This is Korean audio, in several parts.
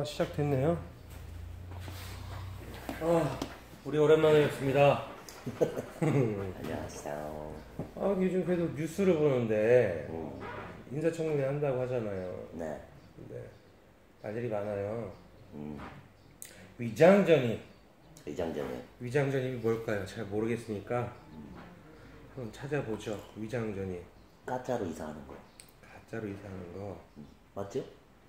시작됐네요. 우리 오랜만에 뵙습니다. 안녕하세요. 요즘 그래도 뉴스를 보는데 인사청문회 한다고 하잖아요. 네. 근데 말들이 많아요. 위장전입. 위장전입이 뭘까요? 잘 모르겠으니까 한번 찾아보죠. 위장전입. 가짜로 이사하는 거. 가짜로 이사하는 거. 맞죠?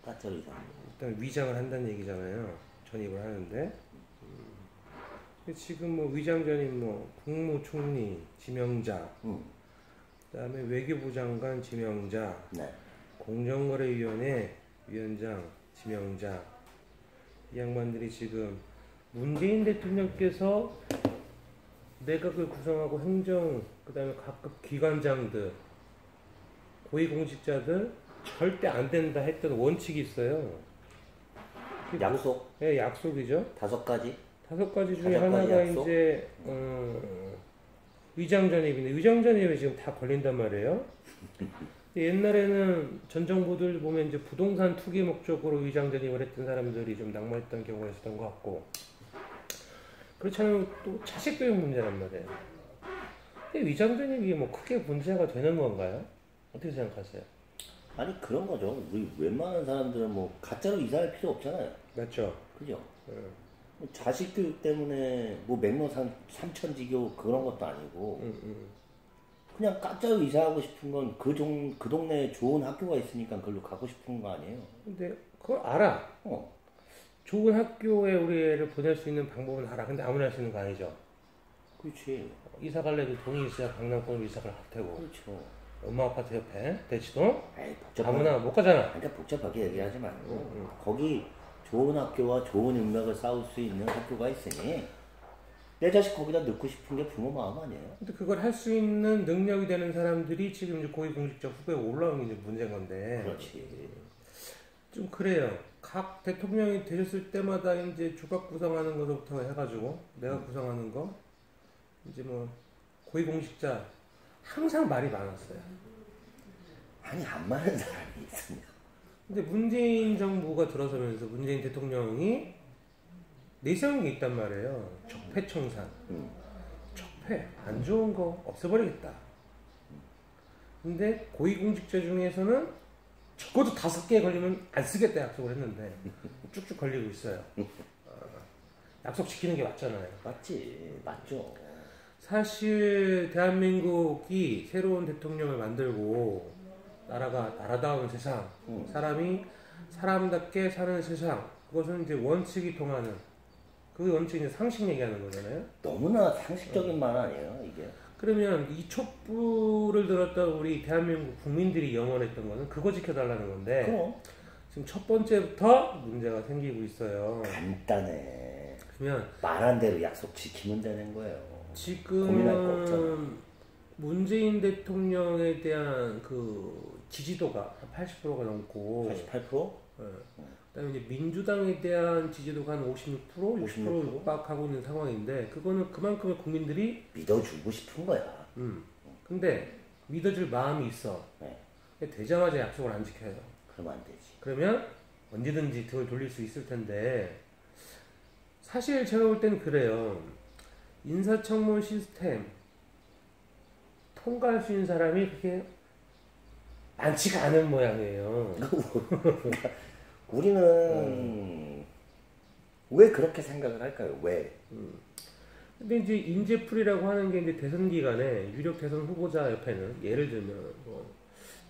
가짜로 이사하는 거. 일단 위장을 한다는 얘기잖아요. 전입을 하는데. 지금 뭐 위장전입 국무총리 지명자, 그다음에 외교부 장관 지명자, 네. 공정거래위원회 위원장 지명자, 이 양반들이 지금 문재인 대통령께서 내각을 구성하고 행정, 그다음에 각급 기관장들, 고위공직자들 절대 안 된다 했던 원칙이 있어요. 약속? 네, 약속이죠. 5가지? 5가지 중에 하나가 약속? 이제 위장전입인데, 위장전입에 지금 다 걸린단 말이에요. 옛날에는 전 정부들 보면 이제 부동산 투기 목적으로 위장전입을 했던 사람들이 좀 낙마했던 경우가 있었던 것 같고, 그렇지 않으면 또 자식교육 문제란 말이에요. 근데 위장전입이 뭐 크게 문제가 되는 건가요? 어떻게 생각하세요? 아니 그런 거죠. 우리 웬만한 사람들은 뭐 가짜로 이사할 필요 없잖아요. 맞죠? 그죠? 뭐 자식 교육 때문에 뭐 삼천지교 그런 것도 아니고 그냥 가짜로 이사하고 싶은 건 그 동네에 좋은 학교가 있으니까 그걸로 가고 싶은 거 아니에요. 근데 그걸 알아. 좋은 학교에 우리 애를 보낼 수 있는 방법은 알아. 근데 아무나 할 수 있는 거 아니죠. 그렇지. 이사 갈래도 돈이 있어야 강남권으로 이사를 할 테고. 그렇죠. 엄마 아파트 옆에 대치동 에이, 복잡하게. 아무나 못 가잖아. 그러니까 복잡하게 얘기하지 말고 거기 좋은 학교와 좋은 인맥을 쌓을 수 있는 학교가 있으니 내 자식 거기다 넣고 싶은 게 부모 마음 아니에요? 근데 그걸 할 수 있는 능력이 되는 사람들이 지금 이제 고위공직자 후보에 올라오는 게 이제 문제인 건데. 그렇지. 좀 그래요. 각 대통령이 되셨을 때마다 이제 조각 구성하는 것부터 해가지고 내가 구성하는 거, 이제 뭐 고위공직자 항상 말이 많았어요. 아니 안 많은 사람이 있습니다. 근데 문재인 정부가 들어서면서 문재인 대통령이 내세운 게 있단 말이에요. 적폐청산. 적폐 안 좋은 거 없애버리겠다. 근데 고위공직자 중에서는 적어도 5개 걸리면 안 쓰겠다 약속을 했는데 쭉쭉 걸리고 있어요. 약속 지키는 게 맞잖아요. 맞지. 맞죠. 사실 대한민국이 새로운 대통령을 만들고 나라가 나라다운 세상, 사람이 사람답게 사는 세상, 그것은 이제 원칙이 통하는, 그 원칙이 이제 상식 얘기하는 거잖아요. 너무나 상식적인 말 아니에요 이게. 그러면 이 촛불을 들었던 우리 대한민국 국민들이 영원했던 거는 그거 지켜달라는 건데, 그럼 지금 첫 번째부터 문제가 생기고 있어요. 간단해. 그러면 말한 대로 약속 지키면 되는 거예요. 고민할 거 없잖아. 지금 문재인 대통령에 대한 그 지지도가 80%가 넘고, 88%? 그다음에 이제 민주당에 대한 지지도가 한 56%, 60% 육박하고 있는 상황인데, 그거는 그만큼의 국민들이 믿어주고 싶은 거야. 근데 믿어줄 마음이 있어. 네. 근데 되자마자 약속을 안 지켜요. 그러면 안 되지. 그러면 언제든지 등을 돌릴 수 있을 텐데, 사실 제가 볼 때는 그래요. 인사청문 시스템 통과할 수 있는 사람이 그렇게 많지가 않은 모양이에요. 우리는 왜 그렇게 생각을 할까요? 왜? 근데 이제 인재풀이라고 하는 게 이제 대선 기간에 유력 대선 후보자 옆에는, 예를 들면 뭐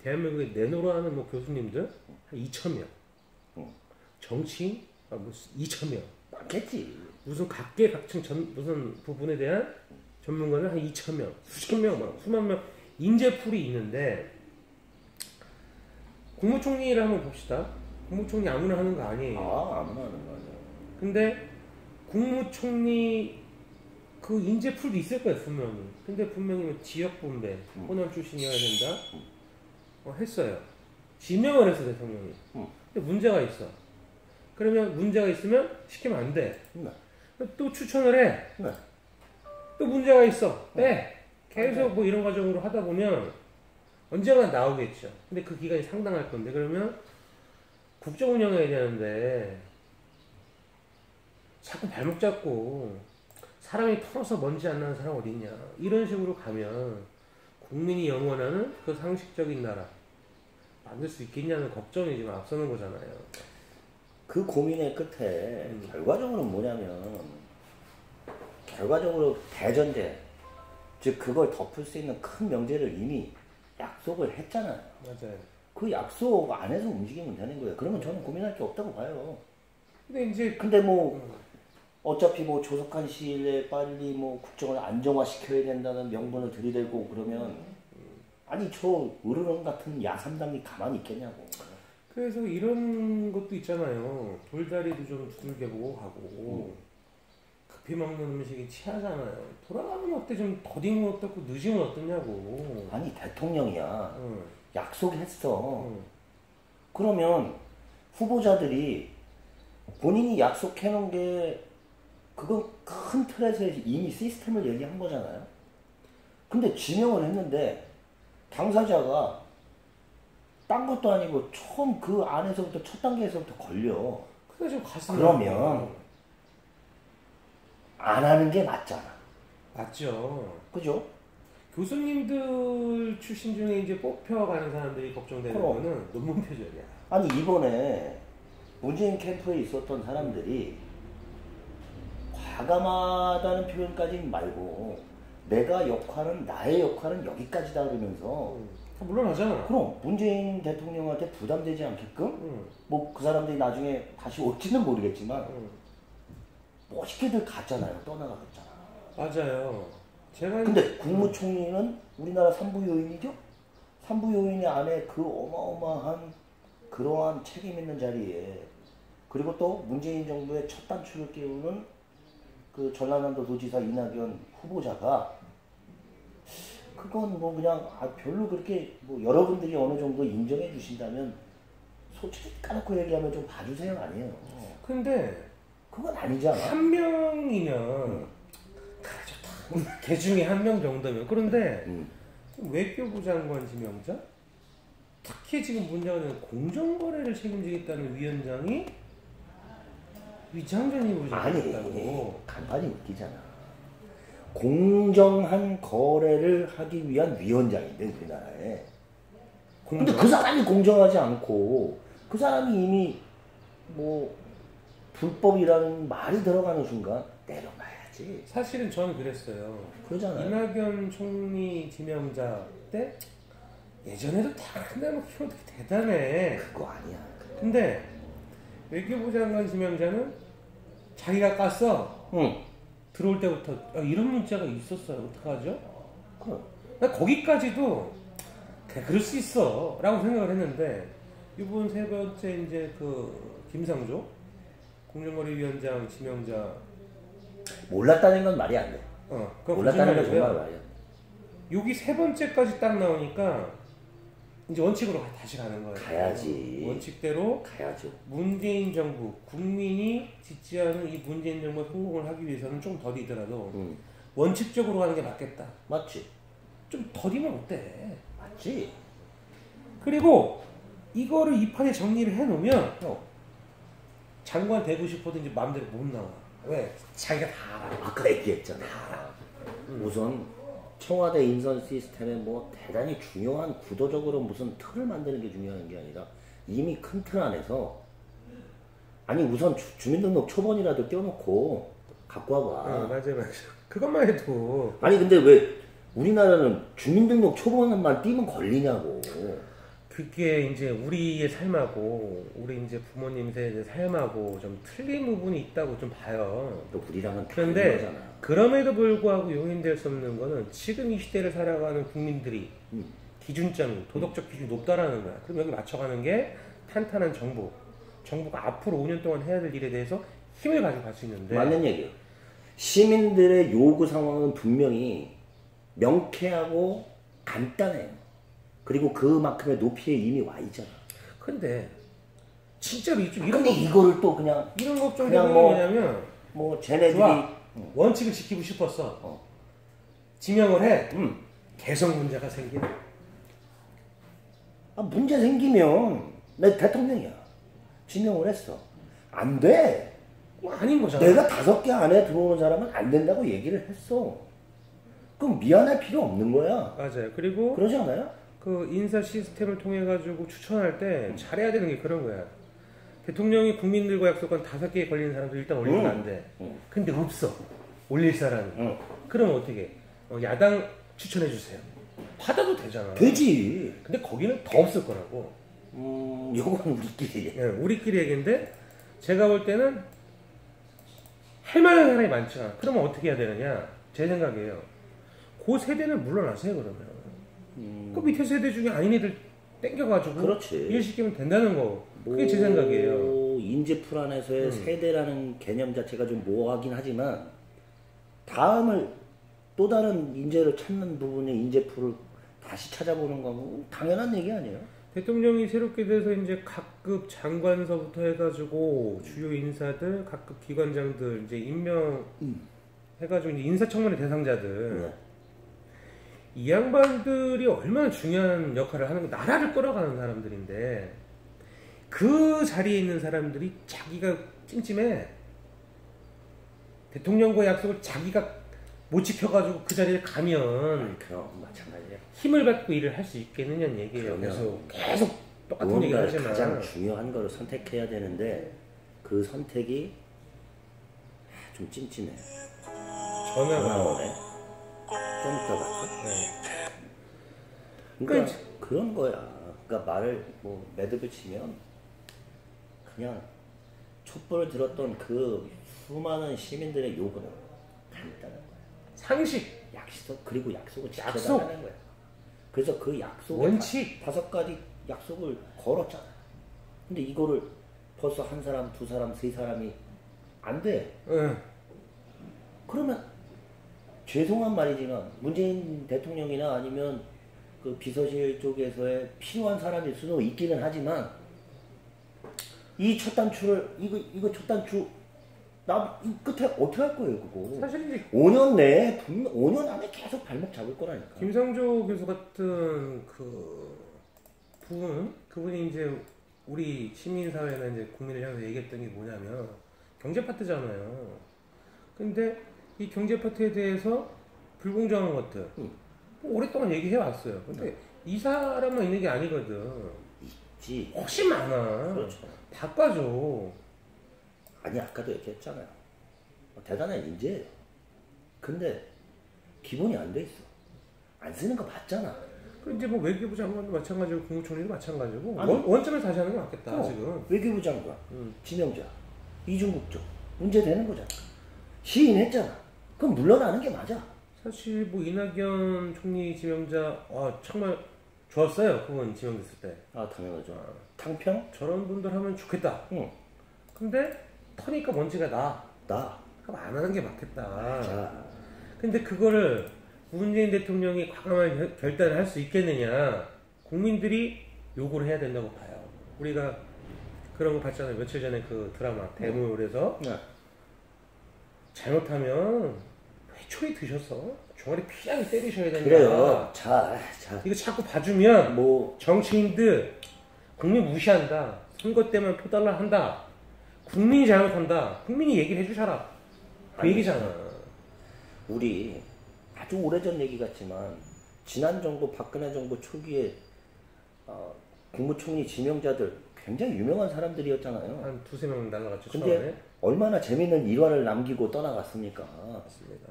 대한민국에 내노라 하는 뭐 교수님들 한 2,000명, 정치인 뭐 2,000명, 많겠지. 무슨 각계각층 무슨 부분에 대한 전문가는 한 2,000명, 수천 명, 막 수만 명 인재풀이 있는데, 국무총리를 한번 봅시다. 국무총리 아무나 하는 거 아니에요. 아무나 하는 거 아니야. 근데 국무총리 그 인재풀도 있을 거예요, 분명히. 근데 분명히 뭐 지역분배, 호남 출신이어야 된다. 했어요. 지명을 했어, 대통령이. 근데 문제가 있어. 그러면 문제가 있으면 시키면 안 돼. 또 추천을 해. 또 문제가 있어. 빼. 계속 뭐 이런 과정으로 하다 보면 언젠가 나오겠죠. 근데 그 기간이 상당할 건데, 그러면 국정 운영해야 되는데 자꾸 발목 잡고 사람이 털어서 먼지 안 나는 사람 어디 있냐 이런 식으로 가면 국민이 영원하는 그 상식적인 나라 만들 수 있겠냐는 걱정이 지금 앞서는 거잖아요. 그 고민의 끝에 결과적으로는 뭐냐면 결과적으로 대전제 즉 그걸 덮을 수 있는 큰 명제를 이미 약속을 했잖아요. 맞아요. 그 약속 안에서 움직이면 되는 거예요. 그러면 저는 고민할 게 없다고 봐요. 근데 뭐 어차피 뭐 조속한 시일 내에 빨리 뭐 국정을 안정화시켜야 된다는 명분을 들이대고 그러면 아니 저 으르렁 같은 야삼당이 가만히 있겠냐고. 그래서 이런 것도 있잖아요. 돌다리도 좀 두들겨 보고 가고 급히 먹는 음식이 취하잖아요. 돌아가면 어때? 좀 더디면 어떻고 늦으면 어떠냐고. 아니 대통령이야. 약속했어. 그러면 후보자들이 본인이 약속해놓은 게 그건 큰 틀에서 이미 시스템을 얘기한 거잖아요. 근데 지명을 했는데 당사자가 딴 것도 아니고 처음 그 안에서부터 첫 단계에서부터 걸려. 그러면 안 하는 게 맞잖아. 맞죠. 그죠? 교수님들 출신 중에 이제 뽑혀가는 사람들이 걱정되는 거는 논문 표절이야. 아니 이번에 문재인 캠프에 있었던 사람들이 과감하다는 표현까지는 말고 나의 역할은 여기까지다 그러면서 물론 하잖아. 그럼 문재인 대통령한테 부담되지 않게끔 뭐 그 사람들이 나중에 다시 올지는 모르겠지만 멋있게들 갔잖아요. 떠나갔잖아. 맞아요. 근데 국무총리는 우리나라 3부 요인이죠? 3부 요인의 안에 그 어마어마한 그러한 책임 있는 자리에 그리고 또 문재인 정부의 첫 단추를 끼우는 그 전라남도 도지사 이낙연 후보자가 그건 뭐 그냥 별로 그렇게 뭐 여러분들이 어느 정도 인정해 주신다면 솔직히 까놓고 얘기하면 좀 봐주세요 아니에요. 근데 그건 아니잖아. 한 명이면 그래 좋다. 걔 중에 한 명 정도면. 그런데 외교부 장관 지명자? 특히 지금 문제가 되는 공정거래를 책임지겠다는 위원장이 위장전이 보셨다고. 간판이 웃기잖아. 공정한 거래를 하기 위한 위원장인데 우리나라에. 근데 그 사람이 공정하지 않고 그 사람이 이미 뭐 불법이라는 말이 들어가는 순간 내려놔야지. 사실은 저는 그랬어요. 그러잖아요. 이낙연 총리 지명자 때 예전에도 다 한다면 어떻게 대단해. 그거 아니야. 근데 외교부 장관 지명자는 자기가 깠어. 들어올 때부터 이런 문자가 있었어요. 어떡하죠? 나 거기까지도 그래 그럴 수 있어 라고 생각을 했는데 이번 세 번째 이제 그 김상조 공정거래위원장 지명자 몰랐다는 건 말이 안 돼. 몰랐다는 건 정말 말이야. 여기 세 번째까지 딱 나오니까 이제 원칙으로 다시 가는 거예요. 가야지. 원칙대로 가야죠. 문재인 정부, 국민이 지지하는 이 문재인 정부의 성공을 하기 위해서는 좀 더디더라도 원칙적으로 가는 게 맞겠다. 맞지. 좀 더디면 어때? 맞지. 그리고 이거를 이 판에 정리를 해놓으면 장관 되고 싶어도 이제 마음대로 못 나와. 왜? 자기가 다 알아. 아까 얘기했잖아. 우선 청와대 인선 시스템에 뭐 대단히 중요한 구도적으로 무슨 틀을 만드는 게 중요한 게 아니라 이미 큰 틀 안에서 아니 우선 주민등록 초본이라도 떼어놓고 갖고 와봐. 맞아요. 그것만 해도 아니 근데 왜 우리나라는 주민등록 초본만 띄면 걸리냐고. 그게 이제 우리의 삶하고 우리 이제 부모님 세대 삶하고 좀 틀린 부분이 있다고 좀 봐요. 또 우리랑은 그런데 거잖아. 그럼에도 불구하고 용인될 수 없는 거는 지금 이 시대를 살아가는 국민들이 기준점이 도덕적 기준이 높다라는 거야. 그럼 여기 맞춰가는 게 탄탄한 정부가 앞으로 5년 동안 해야 될 일에 대해서 힘을 가지고 갈 수 있는데 맞는 얘기예요. 시민들의 요구 상황은 분명히 명쾌하고 간단해요. 그리고 그만큼의 높이에 이미 와 있잖아. 근데 진짜로 근데 이거를 또 그냥 이런 걱정이 뭐냐면 쟤네들이 좋아. 원칙을 지키고 싶었어. 지명을 해. 개성 문제가 생기네. 문제 생기면 내 대통령이야. 지명을 했어. 안 돼. 아닌 거잖아. 내가 5개 안에 들어오는 사람은 안 된다고 얘기를 했어. 그럼 미안할 필요 없는 거야. 맞아요. 그리고 그러지 않아요? 그 인사 시스템을 통해 가지고 추천할 때 잘해야 되는 게 그런 거야. 대통령이 국민들과 약속한 5개에 걸리는 사람들 일단 올리면 안 돼. 근데 없어. 올릴 사람이. 그럼 어떻게? 야당 추천해 주세요. 받아도 되잖아. 되지. 근데 거기는 더 없을 거라고. 요건 우리끼리. 네, 우리끼리 얘기인데 제가 볼 때는 할 만한 사람이 많지 않아. 그러면 어떻게 해야 되느냐? 제 생각이에요. 그 세대는 물러나세요 그러면. 그 밑에 세대 중에 아닌 애들 땡겨가지고 그렇지. 일시키면 된다는 거. 그게 제 생각이에요. 인재풀 안에서의 세대라는 개념 자체가 좀 모호하긴 하지만 다음을 또 다른 인재를 찾는 부분의 인재풀을 다시 찾아보는 건 당연한 얘기 아니에요? 대통령이 새롭게 돼서 이제 각급 장관서부터 해가지고 주요 인사들, 각급 기관장들 이제 임명 해가지고 이제 인사청문회 대상자들 이 양반들이 얼마나 중요한 역할을 하는 거, 나라를 끌어가는 사람들인데 그 자리에 있는 사람들이 자기가 찜찜해. 대통령과의 약속을 자기가 못 지켜가지고 그 자리에 가면 그럼 마찬가지야. 힘을 받고 일을 할 수 있겠느냐는 얘기예요. 계속 똑같은 얘기를 하지만 가장 중요한 거를 선택해야 되는데 그 선택이 좀 찜찜해. 전화가 오네. 좀 이따 가죠. 네. 그러니까 그런 거야. 그러니까 말을 뭐 매듭을 치면 그냥 촛불을 들었던 그 수많은 시민들의 요구는 간단한 거야. 상식, 그리고 약속을 지켜달라는 거야. 그래서 그 약속 원칙 5가지 약속을 걸었잖아. 근데 이거를 벌써 한 사람, 2사람, 3사람이 안 돼. 그러면 죄송한 말이지만 문재인 대통령이나 아니면 그 비서실 쪽에서의 필요한 사람일 수도 있기는 하지만 이 첫 단추를 이거 첫 단추 이 끝에 어떻게 할 거예요 그거? 사실 이제 5년 내에 5년 안에 계속 발목 잡을 거라니까. 김상조 교수 같은 그분이 이제 우리 시민사회나 이제 국민을 향해서 얘기했던 게 뭐냐면 경제 파트잖아요. 근데 이 경제 파트에 대해서 불공정한 것들 뭐 오랫동안 얘기해 왔어요. 근데 이 사람만 있는 게 아니거든. 있지. 훨씬 많아. 그렇죠. 바꿔줘. 아니 아까도 얘기했잖아요. 대단한 인재예요. 근데 기본이 안 돼 있어. 안 쓰는 거 맞잖아. 그 이제 뭐 외교부 장관도 마찬가지고 국무총리도 마찬가지고 아니, 원점을 다시 하는 게 맞겠다 지금. 외교부 장관, 지명자, 이중국적 문제 되는 거잖아. 시인했잖아. 그럼 물러나는 게 맞아. 사실 뭐 이낙연 총리 지명자 정말 좋았어요. 그분 지명됐을 때. 당연하죠. 탕평? 저런 분들 하면 좋겠다. 응. 근데 터니까 먼지가 나. 그럼 안 하는 게 맞겠다. 맞아. 근데 그거를 문재인 대통령이 과감한 결단을 할 수 있겠느냐. 국민들이 요구를 해야 된다고 봐요. 우리가 그런 거 봤잖아요. 며칠 전에 그 드라마 대물에서 잘못하면 회초리 드셔서 종아리 피하게 때리셔야 된다. 그래요. 자. 이거 자꾸 봐주면 정치인들 국민 무시한다. 선거 때만 표달라 한다. 국민이 잘못한다. 국민이 얘기를 해주셔라. 그 얘기잖아. 우리 아주 오래전 얘기 같지만 지난 정부 박근혜 정부 초기에 국무총리 지명자들 굉장히 유명한 사람들이었잖아요. 한 2-3명 날라갔죠. 근데 처음에. 얼마나 재밌는 일화를 남기고 떠나갔습니까? 맞습니다.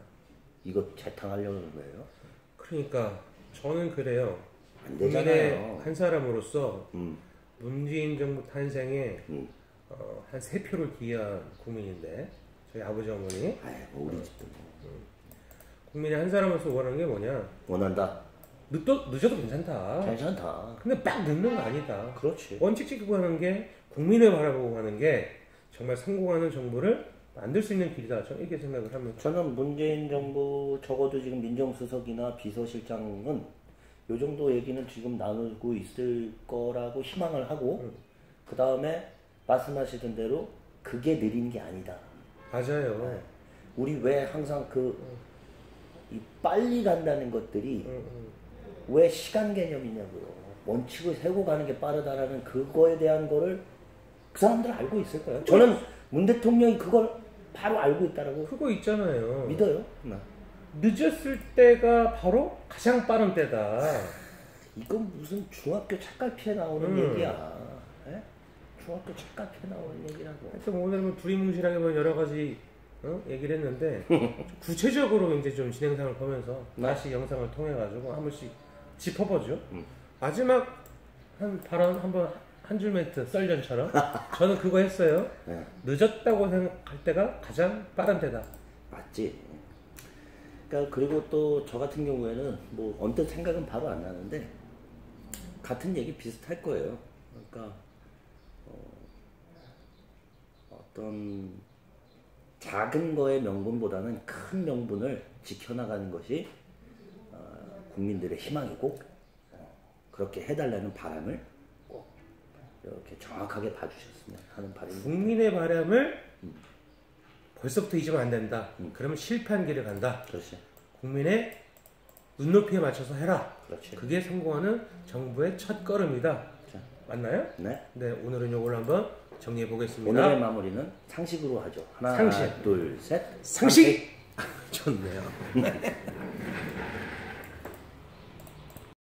이거 재탕하려는 거예요? 그러니까 저는 그래요. 안 국민의 되잖아요. 한 사람으로서 문재인 정부 탄생에 한 3표를 기여한 국민인데 저희 아버지 어머니 우리 집도 국민의 한 사람으로서 원하는 게 뭐냐? 원한다. 늦어도 괜찮다. 근데 막 늦는 거 아니다. 그렇지. 원칙 지키고 하는 게 국민을 바라보고 하는 게 정말 성공하는 정부를 만들 수 있는 길이다. 저는 이렇게 생각을 합니다. 저는 문재인 정부 적어도 지금 민정수석이나 비서실장은 요 정도 얘기는 지금 나누고 있을 거라고 희망을 하고 그 다음에 말씀하시던 대로 그게 느린 게 아니다. 맞아요. 우리 왜 항상 이 빨리 간다는 것들이 왜 시간 개념이냐고요. 원칙을 세고 가는 게 빠르다라는 그거에 대한 거를 그 사람들 알고 있을 거예요. 저는 문 대통령이 그걸 바로 알고 있다라고. 그거 있잖아요. 믿어요. 나. 늦었을 때가 바로 가장 빠른 때다. 이건 무슨 중학교 책갈피에 나오는 얘기야. 에? 중학교 책갈피에 나오는 얘기라고. 하여튼 오늘은 두리뭉실하게 여러 가지 얘기를 했는데 구체적으로 이제 좀 진행상을 보면서 다시 영상을 통해 가지고 한 번씩 짚어보죠. 마지막 한 발언 한번 한 줄 멘트 썰전처럼 저는 그거 했어요. 네. 늦었다고 생각할 때가 가장 빠른 때다. 맞지. 그러니까 그리고 또 저 같은 경우에는 뭐 언뜻 생각은 바로 안 나는데 같은 얘기 비슷할 거예요. 그러니까 어떤 작은 거의 명분보다는 큰 명분을 지켜나가는 것이 국민들의 희망이고 그렇게 해달라는 바람을 꼭 이렇게 정확하게 봐주셨으면 하는 바람입니다. 국민의 바람을 벌써부터 잊으면 안 된다. 그러면 실패한 길을 간다. 그렇지. 국민의 눈높이에 맞춰서 해라. 그렇지. 그게 성공하는 정부의 첫 걸음이다. 자, 맞나요? 네. 네, 오늘은 이걸 한번 정리해 보겠습니다. 오늘의 마무리는 상식으로 하죠. 하나, 상식. 둘, 셋. 상식. 좋네요.